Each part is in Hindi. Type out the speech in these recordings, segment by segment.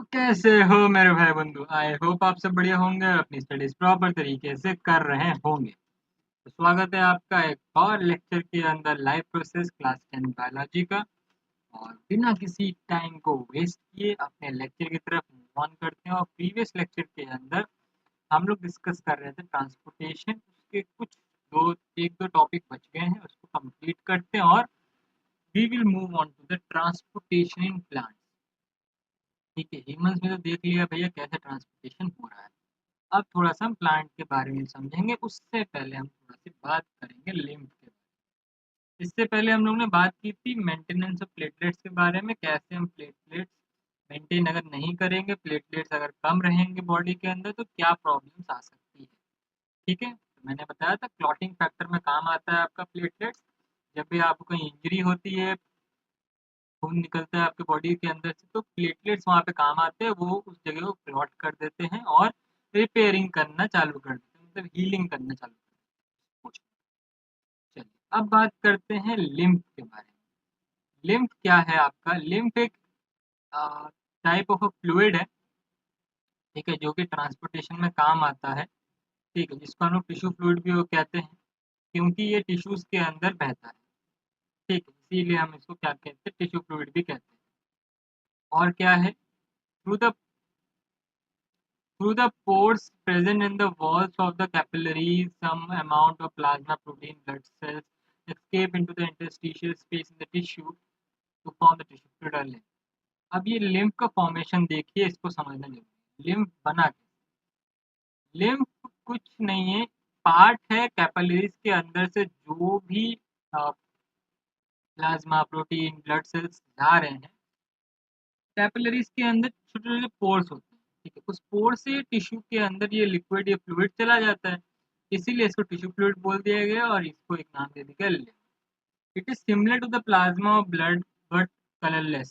तो कैसे हो मेरे भाई बंधु। आई होप आप सब बढ़िया होंगे और अपनी स्टडीज प्रॉपर तरीके से कर रहे होंगे। तो स्वागत है आपका एक और लेक्चर के अंदर लाइव प्रोसेस क्लास 10 बायोलॉजी का। और बिना किसी टाइम को वेस्ट किए अपने लेक्चर की तरफ मूव ऑन करते हैं। और प्रीवियस लेक्चर के अंदर हम लोग डिस्कस कर रहे थे ट्रांसपोर्टेशन, उसके कुछ एक दो टॉपिक बच गए हैं, उसको कंप्लीट करते हैं और we will move on to the transportation in plant. ठीक है, ह्यूमंस में तो देख लिया भैया कैसे ट्रांसपोर्टेशन हो रहा है। अब थोड़ा सा हम प्लांट के बारे में समझेंगे, उससे पहले हम थोड़ा सी बात करेंगे लिम्फ के बारे में। इससे पहले हम लोग ने बात की थी मेंटेनेंस ऑफ प्लेटलेट्स के बारे में, कैसे हम प्लेटलेट्स मेंटेन अगर नहीं करेंगे, प्लेटलेट्स अगर कम रहेंगे बॉडी के अंदर तो क्या प्रॉब्लम्स आ सकती है। ठीक है, तो मैंने बताया था क्लॉटिंग फैक्टर में काम आता है आपका प्लेटलेट्स। जब भी आपको कोई इंजरी होती है, खून निकलता है आपके बॉडी के अंदर से, तो प्लेटलेट्स वहाँ पे काम आते हैं, वो उस जगह को क्लॉट कर देते हैं और रिपेयरिंग करना चालू कर देते हैं, मतलब हीलिंग करना चालू कर देते हैं। चलिए अब बात करते हैं लिम्फ के बारे में। लिम्फ क्या है आपका? लिम्फ एक टाइप ऑफ फ्लूइड है, ठीक है, जो कि ट्रांसपोर्टेशन में काम आता है। ठीक है, जिसको हम लोग टिश्यू फ्लूइड भी वो कहते हैं, क्योंकि ये टिश्यूज के अंदर बहता है। ठीक है, इसीलिए हम इसको क्या कहते हैं, टिश्यू फ्लूइड भी कहते हैं। और क्या है? Through the Through the pores present in the walls of the capillaries, some amount of plasma protein blood cells escape into the interstitial space in the tissue to form the tissue fluid. अब ये लिम्फ का फॉर्मेशन देखिए, इसको समझना जरूरी है। लिम्फ बना कैसे? लिम्फ कुछ नहीं है, पार्ट है कैपिलरीज के अंदर से जो भी प्लाज्मा प्रोटीन ब्लड सेल्स जा रहे हैं। कैपिलरीज के अंदर छोटे छोटे पोर्स होते हैं, ठीक है, उस पोर से टिश्यू के अंदर ये लिक्विड या फ्लूइड चला जाता है, इसीलिए इसको टिश्यू फ्लूइड बोल दिया गया और इसको एक नाम दे दिया lymph. It is similar to the plasma of blood but colourless.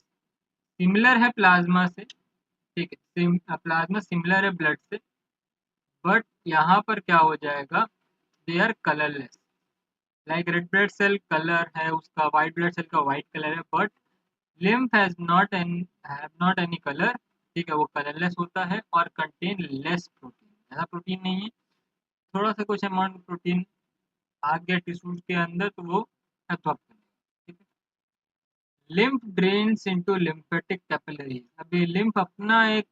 Similar है प्लाज्मा से, ठीक है, प्लाज्मा सिमिलर है ब्लड से, बट यहाँ पर क्या हो जाएगा, they are colourless. Like red blood cell colour है उसका, व्हाइट ब्लड सेल का व्हाइट कलर है, but lymph has not any have not any color। ठीक है, वो कलरलेस होता है और कंटेन लेस प्रोटीन, ज़्यादा प्रोटीन नहीं है, थोड़ा सा कुछ अमाउंट प्रोटीन आ गया टिश्यूज के अंदर तो वो एब्जॉर्ब कर लेगा। ठीक है, lymph drains into lymphatic capillaries. अभी लिम्फ अपना एक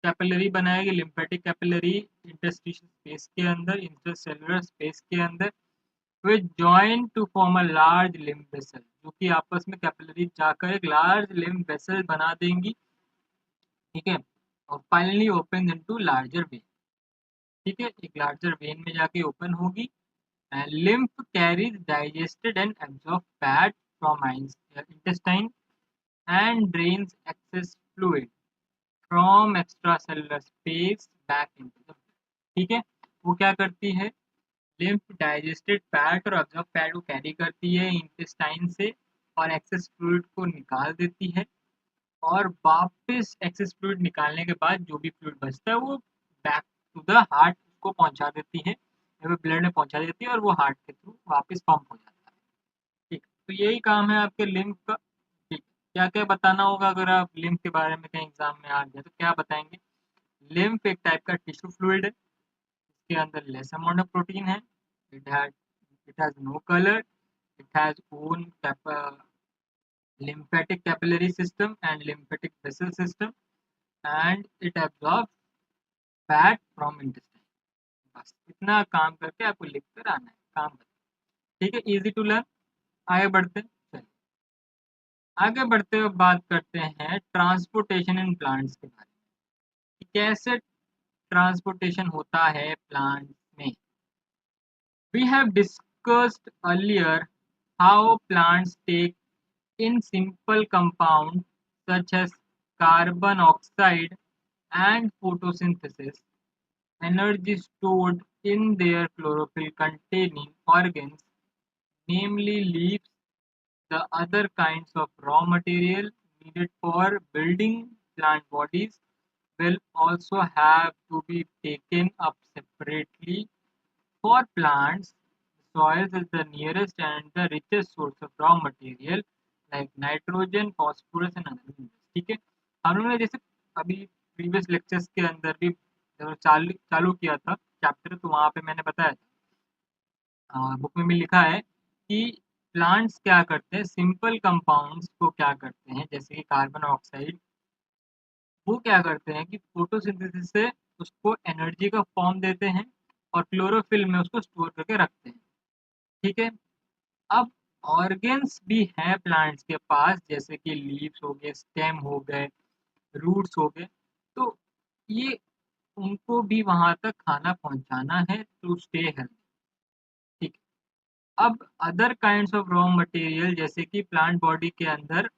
कैपिलरी बनाएगी, लिम्फेटिक कैपिलरी, इंटरस्टिशियल स्पेस के अंदर, इंटरसेलुलर स्पेस के अंदर, they join to form a large lymph vessel, जो कि आपस में कैपिलरी जाकर एक लार्ज लिम्फ वेसल बना देंगी। ठीक है, और finally open into larger when. ठीक है, एक लार्जर वेन में जाके ओपन होगी। And lymph carries digested and absorb fat from intestine and drains access fluid from extra cellular space back into the. ठीक है, वो क्या करती है, लिम्फ डाइजेस्टेड फैट और अब्जॉर्ब फैट को कैरी करती है इंटेस्टाइन से और एक्सेस फ्लूइड को निकाल देती है। और वापस एक्सेस फ्लूइड निकालने के बाद जो भी फ्लूइड बचता है वो बैक टू द हार्ट को पहुंचा देती है, या फिर ब्लड में पहुंचा देती है और वो हार्ट के थ्रू वापस पंप हो जाता है। ठीक, तो यही काम है आपके लिम्फ का। ठीक, क्या क्या बताना होगा अगर आप लिम्फ के बारे में कहीं एग्जाम में आ गया तो क्या बताएंगे? लिम्फ एक टाइप का टिश्यू फ्लूइड है, इसके अंदर लेस अमाउंट ऑफ प्रोटीन है, it has it has no colour, it has own lymphatic capillary system and lymphatic vessel system, and it absorbs fat from intestine। बस इतना काम करके आपको लिख कर आना है, काम बता। ठीक है, इजी टू लर्न। आगे बढ़ते हैं, चलिए आगे बढ़ते हुए बात करते हैं ट्रांसपोर्टेशन इन प्लांट्स के बारे में कि कैसे ट्रांसपोर्टेशन होता है प्लांट में। We have discussed earlier how plants take in simple compounds such as carbon oxide and photosynthesis energy stored in their chlorophyll containing organs, namely leaves. The other kinds of raw material needed for building plant bodies will also have to be taken up separately. For plants, soil is the nearest and the richest source of raw material like nitrogen, phosphorus and other minerals. ठीक है, हम लोगों ने जैसे अभी प्रीवियस लेक्चर्स के अंदर भी जब चालू चालू किया था चैप्टर, तो वहाँ पे मैंने बताया था, बुक में भी लिखा है कि प्लांट्स क्या करते हैं, सिंपल कंपाउंड्स को क्या करते हैं, जैसे कि कार्बन ऑक्साइड, वो क्या करते हैं कि फोटोसिंथेसिस से उसको एनर्जी का फॉर्म देते हैं और क्लोरोफिल में उसको स्टोर करके रखते हैं। ठीक है। अब ऑर्गेन्स भी हैं प्लांट्स के पास, जैसे कि लीव्स हो गए, स्टेम हो गए, रूट्स हो गए, तो ये उनको भी वहां तक खाना पहुंचाना है टू स्टे हेल्थी। ठीक है। अब other kinds of raw material जैसे कि प्लांट बॉडी के अंदर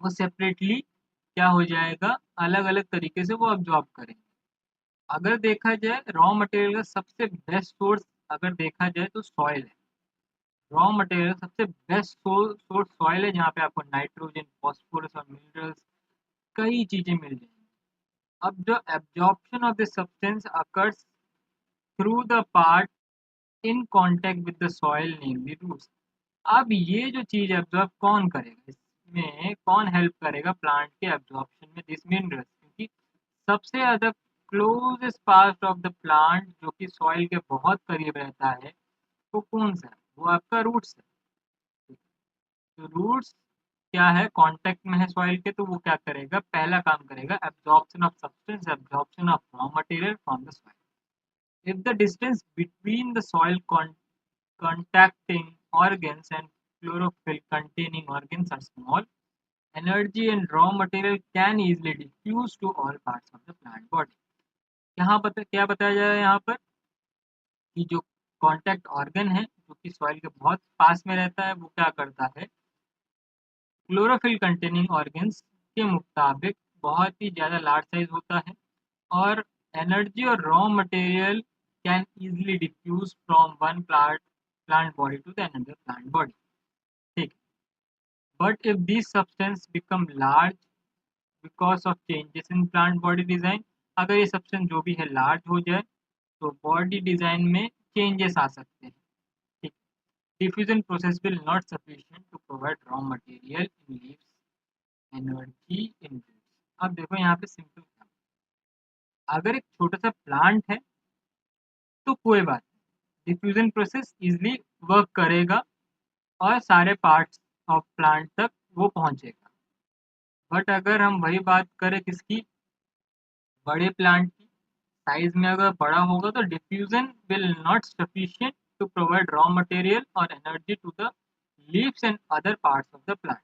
वो सेपरेटली क्या हो जाएगा, अलग अलग तरीके से वो अब्जॉर्ब करेंगे। अगर देखा जाए रॉ मटेरियल का सबसे बेस्ट सोर्स अगर देखा जाए तो सॉइल है। रॉ मटेरियल सबसे बेस्ट सोर्स सॉइल है, जहाँ पे आपको नाइट्रोजन, फॉस्फोरस और मिनरल्स कई चीजें मिल जाएंगी। अब जो absorption of the substance occurs through the part in contact with the soil namely roots. अब ये जो चीज एब्जॉर्ब कौन करेगा, इसमें कौन हेल्प करेगा प्लांट के एब्जॉर्प्शन में दिस मिनरल्स, क्योंकि सबसे ज्यादा closest part of the plant जो कि सॉइल के बहुत करीब रहता है, वो कौन सा है, वो आपका रूट्स है। तो रूट्स क्या है, कांटेक्ट में है सॉइल के, तो वो क्या करेगा, पहला काम करेगा absorption of substance, absorption of raw material from the soil. If the distance between the soil contacting organs and chlorophyll containing organs are small, energy and raw material can easily diffuse to all parts of the plant body। यहाँ क्या बताया जा रहा है यहाँ पर कि जो कॉन्टैक्ट ऑर्गन है जो कि सॉइल के बहुत पास में रहता है, वो क्या करता है, क्लोरोफिल कंटेनिंग ऑर्गन्स के मुताबिक बहुत ही ज़्यादा लार्ज साइज होता है, और एनर्जी और raw material can easily diffuse from one plant body to the another plant body. ठीक। But if this substance become large because of changes in plant body design, अगर ये सब्सटेंस जो भी है लार्ज हो जाए तो बॉडी डिजाइन में चेंजेस आ सकते हैं। ठीक। Diffusion process will not sufficient to provide raw material in leaves, energy in roots. अब देखो यहाँ पे सिंपल, अगर एक छोटा सा प्लांट है तो कोई बात नहीं, डिफ्यूजन प्रोसेस इजिली वर्क करेगा और सारे पार्ट्स ऑफ प्लांट तक वो पहुंचेगा। बट अगर हम वही बात करें किसकी, बड़े प्लांट की, साइज में अगर बड़ा होगा तो diffusion will not sufficient to provide raw material और energy to the leaves and other parts of the plant.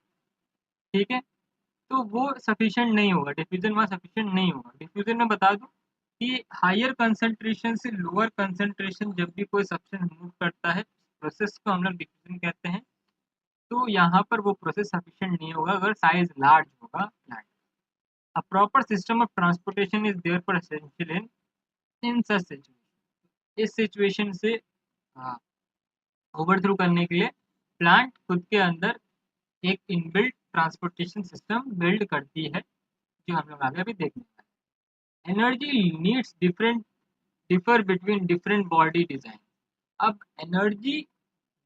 ठीक है। तो वो सफिशिएंट नहीं होगा, डिफ्यूजन वहाँ सफिशिएंट नहीं होगा। डिफ्यूजन में बता दूं कि हायर कंसंट्रेशन से लोअर कंसंट्रेशन जब भी कोई सब्सटेंस मूव करता है, प्रोसेस को हम लोग डिफ्यूजन कहते हैं। तो यहाँ पर वो प्रोसेस सफिशिएंट नहीं होगा अगर साइज लार्ज होगा plant. A proper system of transportation is therefore essential in such situation. इस सिचुएशन से ओवरथ्रो करने के लिए प्लांट खुद के अंदर एक इनबिल्ट ट्रांसपोर्टेशन सिस्टम बिल्ड करती है, जो हम लोग आगे अभी देखने वाले हैं। Energy needs differ between different body design. अब एनर्जी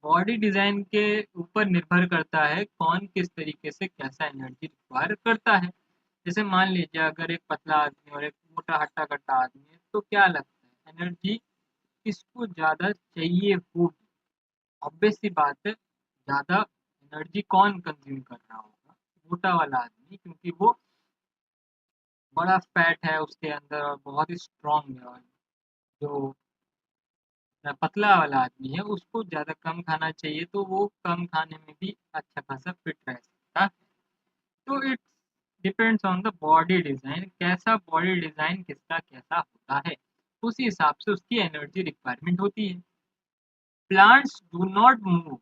बॉडी डिजाइन के ऊपर निर्भर करता है कौन किस तरीके से कैसा एनर्जी रिक्वायर करता है। जैसे मान लीजिए अगर एक पतला आदमी और एक मोटा हट्टा कट्टा आदमी है, तो क्या लगता है एनर्जी किसको ज़्यादा चाहिए होगी। ऑब्वियस सी बात है, ज़्यादा एनर्जी कौन कंज्यूम कर रहा होगा, मोटा वाला आदमी, क्योंकि वो बड़ा फैट है उसके अंदर और बहुत ही स्ट्रांग है। और जो पतला वाला आदमी है उसको ज़्यादा कम खाना चाहिए, तो वो कम खाने में भी अच्छा खासा फिट रह सकता है। तो it's depends on the body design, कैसा बॉडी डिज़ाइन किसका कैसा होता है, उसी हिसाब से उसकी एनर्जी रिक्वायरमेंट होती है। Plants do not move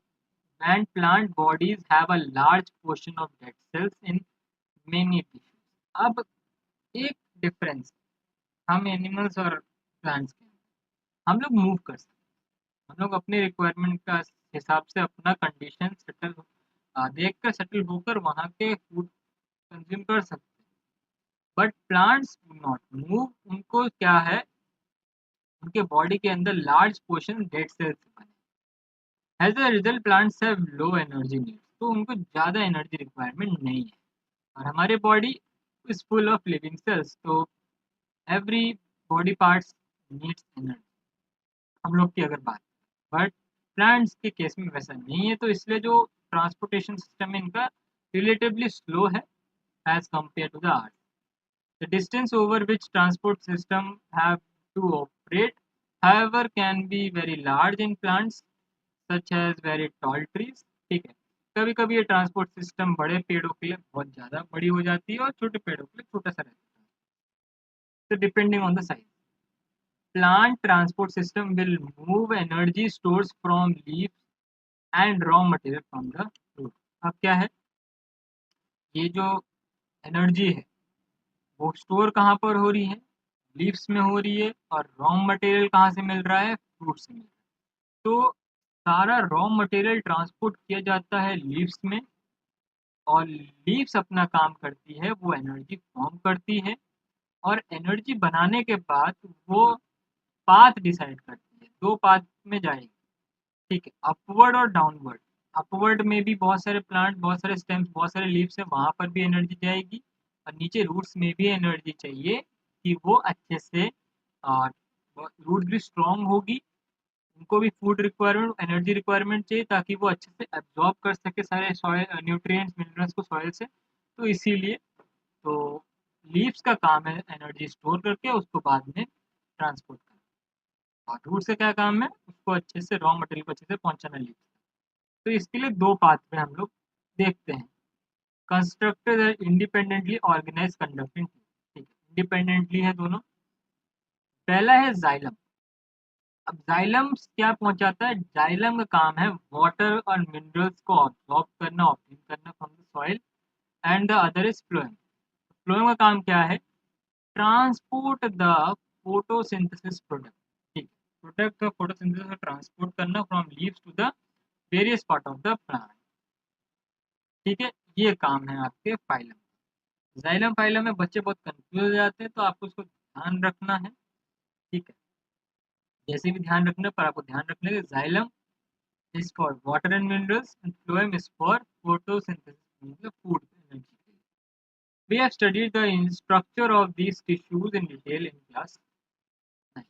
and plant bodies have a large portion of dead cells in many tissues। अब एक डिफरेंस, हम एनिमल्स और प्लांट्स के, हम लोग मूव कर सकते हैं, हम लोग अपने रिक्वायरमेंट का हिसाब से अपना कंडीशन सेटल देख कर सेटल होकर वहाँ के फूड कंज्यूम कर सकते हैं। But plants do not move, उनको क्या है, उनके बॉडी के अंदर लार्ज पोर्शन डेड सेल्स बने। As a result plants have low energy needs, तो उनको ज़्यादा एनर्जी रिक्वायरमेंट नहीं है। और हमारी body is full of living cells. तो every body parts needs energy. हम लोग की अगर बात, बट प्लांट्स के केस में वैसा नहीं है, तो इसलिए जो ट्रांसपोर्टेशन सिस्टम है इनका रिलेटिवली स्लो है as compare to the earth. The distance over which transport system have to operate, however, can be very large in plants such as very tall trees. ठीक है, कभी कभी ये ट्रांसपोर्ट सिस्टम बड़े पेड़ों के लिए बहुत ज़्यादा बड़ी हो जाती है और छोटे पेड़ों के लिए छोटा सा रहता है. तो depending on the size, plant transport system will move energy stores from leaves and raw material from the root. अब क्या है, ये जो एनर्जी है वो स्टोर कहाँ पर हो रही है, लीव्स में हो रही है, और रॉ मटेरियल कहाँ से मिल रहा है, फ्रूट से मिल रहा है. तो सारा रॉ मटेरियल ट्रांसपोर्ट किया जाता है लीव्स में, और लीव्स अपना काम करती है, वो एनर्जी फॉर्म करती है, और एनर्जी बनाने के बाद वो पाथ डिसाइड करती है, दो पाथ में जाएगी. ठीक है, अपवर्ड और डाउनवर्ड. अपवर्ड में भी बहुत सारे प्लांट, बहुत सारे स्टेम्स, बहुत सारे लीव्स हैं, वहां पर भी एनर्जी जाएगी, और नीचे रूट्स में भी एनर्जी चाहिए कि वो अच्छे से, रूट भी स्ट्रॉन्ग होगी, उनको भी फूड रिक्वायरमेंट, एनर्जी रिक्वायरमेंट चाहिए ताकि वो अच्छे से एब्जॉर्ब कर सके सारे सॉइल न्यूट्रिएंट्स मिनरल्स को सॉइल से. तो इसीलिए तो लीव्स का काम है एनर्जी स्टोर करके उसको बाद में ट्रांसपोर्ट करना, और रूट से क्या काम है, उसको अच्छे से रॉ मटेरियल को अच्छे से पहुंचाना लीव्स. तो इसके लिए दो पाथ में हम लोग देखते हैं. Constructed independently organise conducting. ठीक है, इंडिपेंडेंटली है दोनों. पहला है जाइलम. अब जाइलम क्या पहुंचाता है, जाइलम का काम है वाटर और मिनरल्स को ऑब्जॉर्ब करना, ऑब्टेन करना from the soil. And the other is phloem. Phloem का काम क्या है, ट्रांसपोर्ट द फोटोसिंथेसिस प्रोडक्ट. ठीक है, प्रोडक्ट का फोटोसिंथेसिस को ट्रांसपोर्ट करना from leaves to the various part of the plant. ठीक है, ये काम है आपके फाइलम. जाइलम फाइलम में बच्चे बहुत कंफ्यूज हो जाते हैं, तो आपको उसको ध्यान रखना है. ठीक है, जैसे भी ध्यान रखना, पर आपको ध्यान रखना है कि xylem is for water and minerals and phloem is for photosynthesis, means the food energy. We have studied the structure of these tissues in detail in class 9.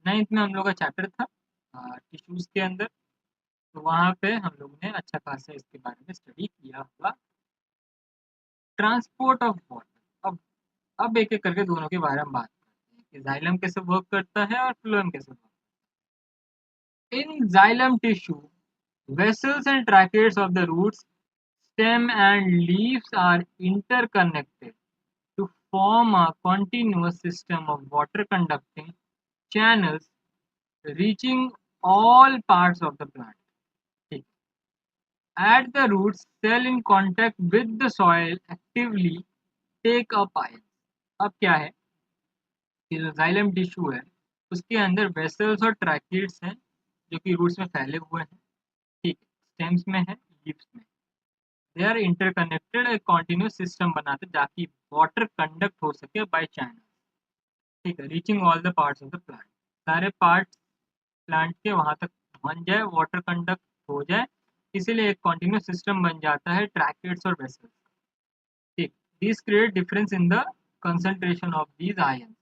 9th में हम लोग का चैप्टर था टिश्यूज के अंदर, तो वहाँ पे हम लोग ने अच्छा खासा इसके बारे में स्टडी किया हुआ. Transport of water. अब एक एक करके दोनों के बारे में बात करते हैं कि जाइलम कैसे वर्क करता है और फ्लोएम कैसे work. In xylem tissue, vessels and tracheids of the roots, stem and leaves are interconnected to form a continuous system of water conducting channels reaching all parts of the plant. ठीक. At the roots, cell in contact with the soil actively take up ions. अब क्या है कि जो जाइलम टिश्यू है उसके अंदर वेसल्स और ट्रैकिड्स हैं जो कि रूट्स में फैले हुए हैं. ठीक है, स्टेम्स में है, लीव्स में. दे आर इंटरकनेक्टेड, एक कॉन्टिन्यूस सिस्टम बनाते ताकि वाटर कंडक्ट हो सके बाय चैनल. ठीक है, reaching all the parts of the plant, सारे पार्ट प्लांट के वहां तक पहुंच जाए, वाटर कंडक्ट हो जाए, इसीलिए एक कॉन्टिन्यूस सिस्टम बन जाता है ट्रैकेट्स और वेसल्स. ठीक, this create difference in the concentration of these ions.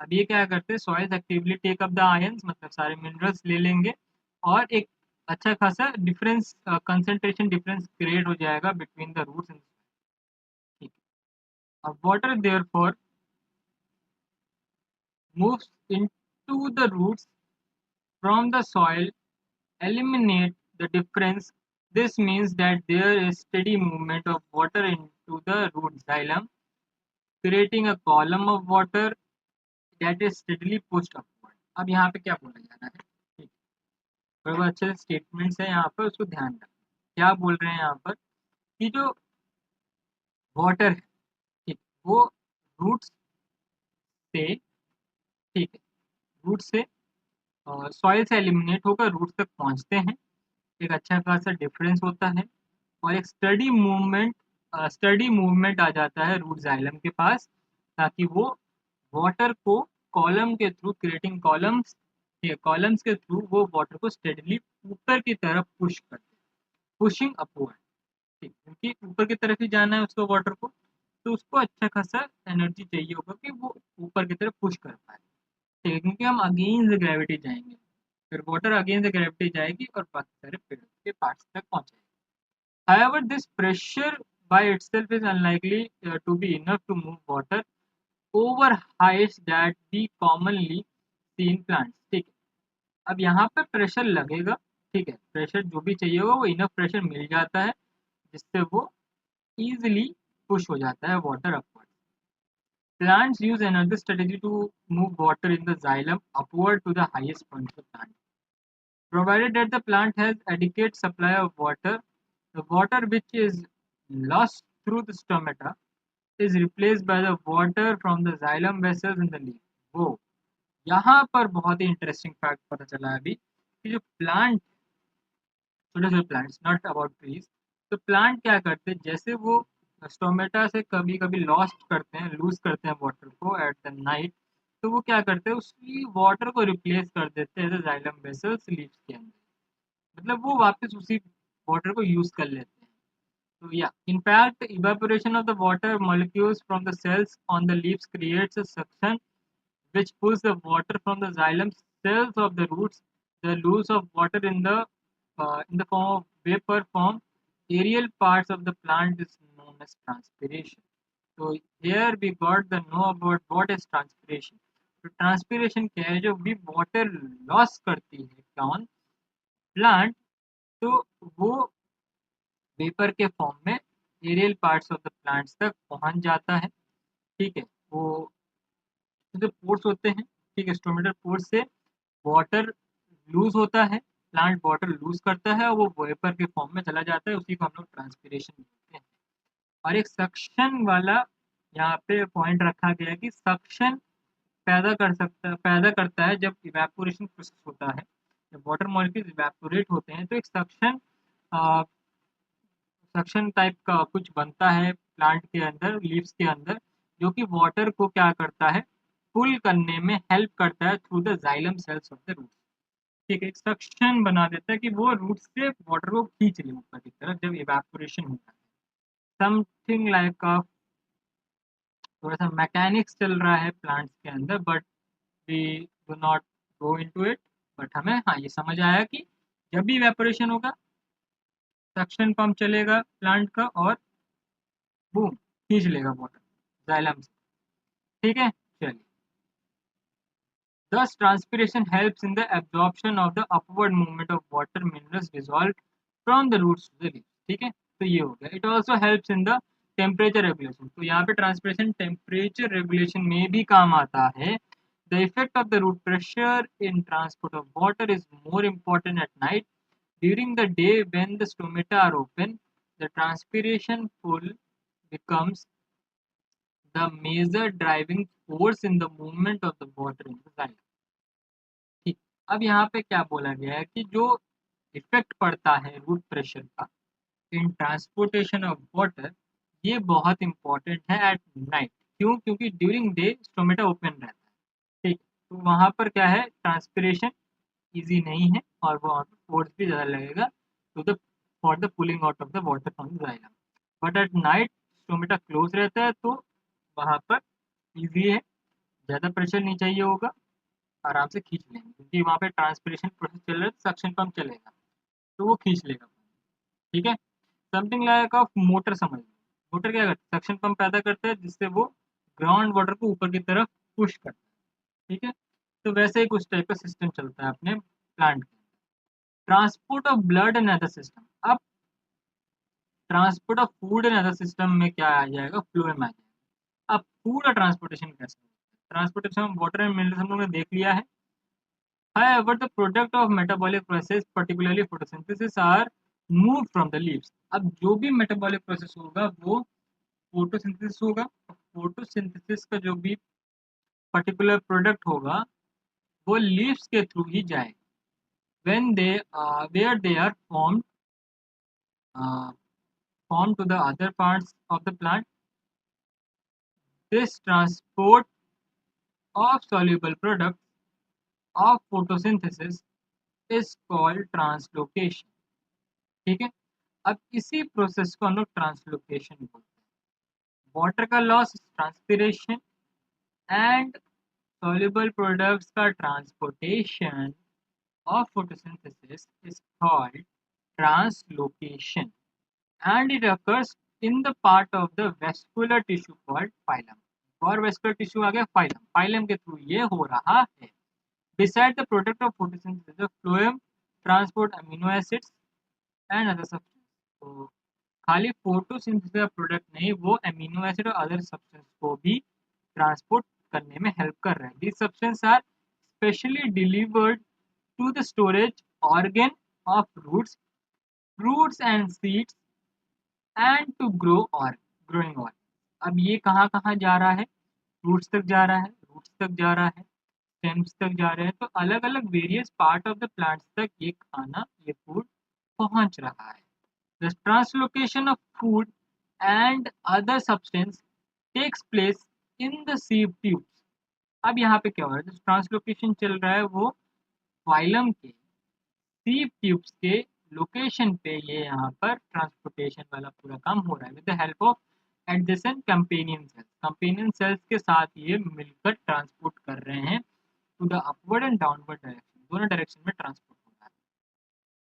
अब ये क्या करते हैं, soils actively take up the ions, मतलब सारे मिनरल्स ले लेंगे, और एक अच्छा खासा डिफरेंस, कंसंट्रेशन डिफरेंस क्रिएट हो जाएगा बिटवीन द रूट्स एंड. ठीक है, अब water therefore moves into the roots from the soil, eliminate the difference. This means that there is steady movement of water into the root xylem, creating a column of water that is steadily pushed upward. अब यहाँ पे क्या बोला जा रहा है, ठीक, थोड़ा बहुत अच्छे से स्टेटमेंट्स है यहाँ पर, उसको ध्यान रखना. क्या बोल रहे हैं यहाँ पर कि जो वाटर है, ठीक, वो रूट्स से, ठीक है, रूट से सॉइल से एलिमिनेट होकर रूट तक पहुँचते हैं. एक अच्छा खासा डिफरेंस होता है, और एक स्टडी मूवमेंट आ जाता है रूट जाइलम के पास, ताकि वो वाटर को कॉलम के थ्रू, क्रिएटिंग कॉलम्स, कॉलम्स के थ्रू वो वाटर को स्टेडली ऊपर की तरफ पुश करते हैं, पुशिंग अपवर्ड. ठीक, क्योंकि ऊपर की तरफ ही जाना है उसको वाटर को, तो उसको अच्छा खासा एनर्जी चाहिए होगा कि वो ऊपर की तरफ पुश कर पाए, ठीक है, क्योंकि हम अगेंस्ट ग्रेविटी जाएंगे, फिर वाटर अगेंस्ट ग्रेविटी जाएगी और बाकी सारे पेड़ के पार्ट्स तक पहुंचेगी। However, this pressure by itself is unlikely to be enough to move water over heights that we commonly see in plants, ठीक है। अब यहाँ पर प्रेशर लगेगा, ठीक है, प्रेशर जो भी चाहिए होगा वो इनफ प्रेशर मिल जाता है जिससे वो easily push हो जाता है water upward. Plants use another strategy to move water in the xylem upward to the highest point of the plant. Provided that the plant has adequate supply of water, the water which is lost through the stomata is replaced by the water from the xylem vessels in the leaf. वो यहाँ पर बहुत ही इंटरेस्टिंग फैक्ट पता चला है अभी कि जो प्लांट, छोटे छोटे प्लांट्स, नॉट अबाउट ट्रीज, तो प्लांट क्या करते हैं, जैसे वो स्टोमेटा से कभी कभी लॉस्ट करते हैं, लूज करते हैं वाटर को एट द नाइट, तो वो क्या करते हैं, उसी वाटर को रिप्लेस कर देते हैं जाइलम वेसल्स लीव्स के अंदर, मतलब वो वापस उसी वाटर को यूज कर लेते हैं। तो या in fact evaporation of the water molecules from the cells on the leaves creates a suction which pulls the water from the xylem cells of the roots. The loss of water in the form of vapor form aerial parts of the plant is known as transpiration. So here we got the know about what is transpiration. तो ट्रांसपीरेशन क्या है, जो भी वाटर लॉस करती है कौन, प्लांट, तो वो वेपर के फॉर्म में aerial parts of the plants तक पहुंच जाता है, ठीक है। वो जो पोर्स होते हैं, ठीक है, स्टोमेटल पोर्स से वाटर लूज होता है, प्लांट वाटर लूज करता है और वो वेपर के फॉर्म में चला जाता है, उसी को हम लोग ट्रांसपीरेशन बोलते हैं। और एक सक्शन वाला यहाँ पे पॉइंट रखा गया है कि सक्शन पैदा करता है जब इवेपोरेशन प्रोसेस होता है, जब वाटर मॉलिक्यूल्स इवेपोरेट होते हैं तो एक सक्शन टाइप का कुछ बनता है प्लांट के अंदर, लीव्स के अंदर, जो कि वाटर को क्या करता है, पुल करने में हेल्प करता है through the xylem cells of the root, ठीक है, एक सक्शन बना देता है कि वो रूट से वाटर को खींच ले ऊपर की तरफ जब इवेपोरेशन होता है। समथिंग लाइक थोड़ा सा मैकेनिक्स चल रहा है प्लांट्स के अंदर, but we do not go into it. But हमें हाँ ये समझ आया कि जब भी इवेपोरेशन होगा सक्शन पंप चलेगा प्लांट का और बूम खींच लेगा वाटर जाइलम से, ठीक है। चलिए, thus transpiration helps in the absorption of the upward movement of water minerals dissolved from the roots to the leaves, ठीक है, तो ये हो गया। it also helps in the temperature regulation, तो यहाँ पे ट्रांसपिरेशन टेम्परेचर रेगुलेशन में भी काम आता है। the effect of the root pressure in transport of water is more important at night. During the day when the stomata are open, the transpiration pull becomes the major driving force in the movement of the water in the xylem, ठीक। अब यहाँ पे क्या बोला गया है कि जो इफेक्ट पड़ता है रूट प्रेशर का इन ट्रांसपोर्टेशन ऑफ वाटर, ये बहुत इंपॉर्टेंट है एट नाइट। क्यों? क्योंकि ड्यूरिंग डे स्टोमेटा ओपन रहता है, ठीक, तो वहाँ पर क्या है, ट्रांसपिरेशन इजी नहीं है और वो फोर्स भी ज़्यादा लगेगा to the for the pulling out of the water from the xylem. But at night stomata close रहता है तो वहाँ पर इजी है, ज़्यादा प्रेशर नहीं चाहिए होगा, आराम से खींच लेंगे क्योंकि वहाँ पे ट्रांसपिरेशन प्रोसेस चल रहा है, सक्शन पंप चलेगा तो वो खींच लेगा, ठीक है। समथिंग लाइक ऑफ मोटर समझ लो, मोटर क्या करता है, सक्शन पंप पैदा करता है जिससे वो ग्राउंड वाटर को ऊपर की तरफ पुश करता है, ठीक है। तो वैसे ही कुछ टाइप का सिस्टम चलता है अपने प्लांट के। Transport of blood and other system, अब transport of food and other system में क्या आ जाएगा, फ्लोएम आ जाएगा। अब फूड का ट्रांसपोर्टेशन कैसे, ट्रांसपोर्टेशन वाटर एंड मिनरल्स हम लोगों ने देख लिया है। However, the product of metabolic process, particularly photosynthesis, are moved from the leaves. अब जो भी metabolic process होगा वो photosynthesis होगा। photosynthesis का जो भी particular product होगा वो leaves के थ्रू ही जाएगा। When they where they are formed to the other parts of the plant, this transport of soluble products of photosynthesis is called translocation, ठीक है। अब इसी प्रोसेस को हम लोग ट्रांसलोकेशन बोलते हैं। वाटर का loss transpiration and soluble products का transportation of photosynthesis is called translocation and it occurs in the part of the vascular tissue called phylum. और vascular tissue आ गया phylum. phylum के थ्रू ये हो रहा है. Beside the product of photosynthesis, the phloem transport amino acids and other substances. तो खाली फोटोसिंथेसिस का प्रोडक्ट नहीं, वो अमीनो एसिड और अदर सब्सटेंस को भी ट्रांसपोर्ट करने में हेल्प कर रहे हैं. These substance are specially delivered to the storage organ of fruits and seeds and to grow or growing organ. अब ये कहाँ कहाँ जा रहा है? फ्रूट्स तक जा रहा है, रूट्स तक जा रहा है, स्टेम्स तक जा रहे हैं. तो अलग अलग various part of the plants तक ये खाना, ये फूड पहुंच रहा है. The translocation of food and other substance takes place in the sieve tubes. अब यहाँ पे क्या हो रहा है? जो ट्रांसलोकेशन चल रहा है वो फाइलम के सीव ट्यूब्स के लोकेशन पे ये यहाँ पर ट्रांसपोर्टेशन वाला पूरा काम हो रहा है with the help of adjacent companion cells. Companion cells के साथ ये मिलकर ट्रांसपोर्ट कर रहे हैं to the upward and downward direction. दोनों डायरेक्शन में ट्रांसपोर्ट हो रहा है.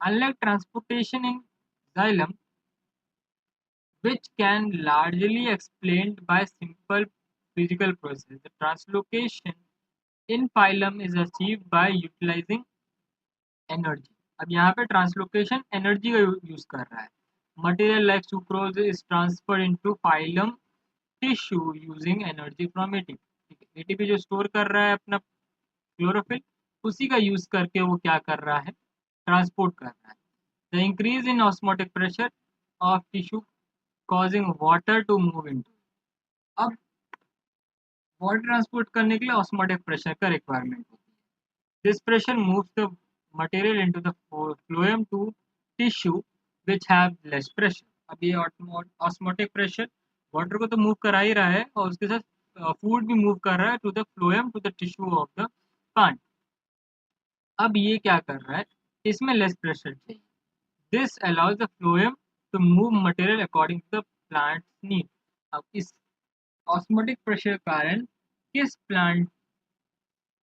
Unlike transportation in xylem which can largely explained by simple physical process, the translocation in phylum is achieved by utilizing energy. अब यहाँ पे ट्रांसलोकेशन एनर्जी का यूज कर रहा है. Material like sucrose is transfer into phylum tissue using energy from ATP. ठीक है, एटीपी जो स्टोर कर रहा है अपना क्लोरोफिल, उसी का यूज करके वो क्या कर रहा है? ट्रांसपोर्ट कर रहा है. The increase in osmotic pressure of tissue causing water to move into. अब वाटर ट्रांसपोर्ट करने के लिए ऑस्मोटिक प्रेशर का रिक्वायरमेंट होती है. This pressure moves the material into the phloem to tissue which have less pressure. अब ये ऑस्मोटिक प्रेशर वाटर को तो मूव करा ही रहा है और उसके साथ फूड भी मूव कर रहा है to the phloem to the tissue of the plant. अब ये क्या कर रहा है? इसमें लेस प्रेशर चाहिए. This allows the phloem to move material according to the plant need. अब इस ऑस्मोटिक प्रेशर के कारण किस प्लांट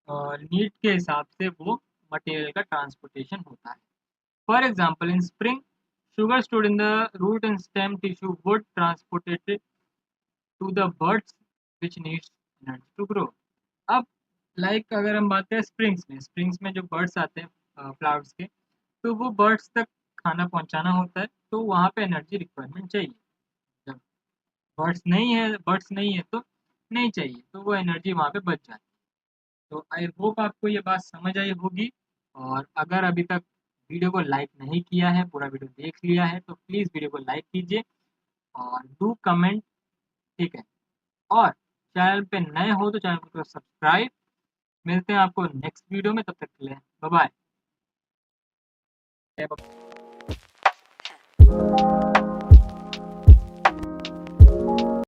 नीड के हिसाब से वो मटेरियल का ट्रांसपोर्टेशन होता है. For example in spring sugar stored in the root and stem tissue would transported to the buds which needs energy to grow. अब लाइक अगर हम बात करें स्प्रिंग्स में जो बर्ड्स आते हैं फ्लावर्स के, तो वो बर्ड्स तक खाना पहुंचाना होता है, तो वहाँ पे एनर्जी रिक्वायरमेंट चाहिए. जब बर्ड्स नहीं है तो नहीं चाहिए, तो वो एनर्जी वहाँ पे बच जाती है. तो आई होप आपको ये बात समझ आई होगी. और अगर अभी तक वीडियो को लाइक नहीं किया है, पूरा वीडियो देख लिया है, तो प्लीज़ वीडियो को लाइक कीजिए और डू कमेंट. ठीक है, और चैनल पे नए हो तो चैनल को सब्सक्राइब. मिलते हैं आपको नेक्स्ट वीडियो में, तब तक के लिए बाय बाय.